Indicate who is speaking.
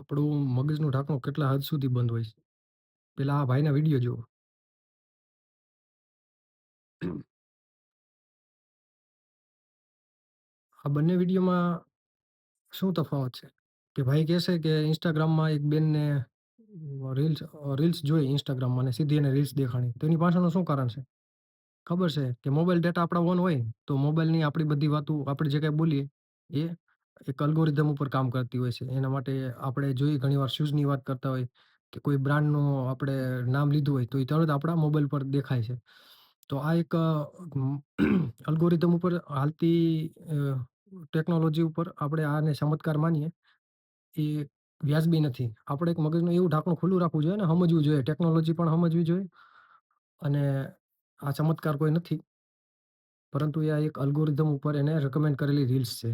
Speaker 1: આપણું મગજનું ઢાંકણું કેટલા હદ સુધી બંધ હોય છે. પેલા આ ભાઈના વિડિયો જુઓ. આ બંને વિડિયોમાં શું તફાવત છે? કે ભાઈ કહેશે કે Instagramમાં એક બેનને રીલ્સ જોઈ Instagramમાં અને સીધી એને રીલ્સ દેખાણી. તો એની પાછળનું શું કારણ છે? ખબર છે કે મોબાઈલ ડેટા આપણા ઓન હોય, તો મોબાઈલની આપણી બધી વાતો, આપણે જે કાંઈ બોલીએ, એ એક અલ્ગોરિધમ ઉપર કામ કરતી હોય છે. એના માટે આપણે જોઈએ ઘણીવાર શૂઝની વાત કરતા હોય કે કોઈ બ્રાન્ડનું આપણે નામ લીધું હોય, તો એ તરત આપણા મોબાઈલ પર દેખાય છે. તો આ એક અલ્ગોરિધમ ઉપર હાલતી ટેકનોલોજી ઉપર આપણે આને ચમત્કાર માનીએ, એ વ્યાજબી નથી. આપણે એક મગજનું એવું ઢાંકણું ખુલ્લું રાખવું જોઈએ ને, સમજવું જોઈએ. ટેકનોલોજી પણ સમજવી જોઈએ અને આ ચમત્કાર કોઈ નથી, પરંતુ એ આ એક અલ્ગોરિધમ ઉપર એને રેકમેન્ડ કરેલી રીલ્સ છે.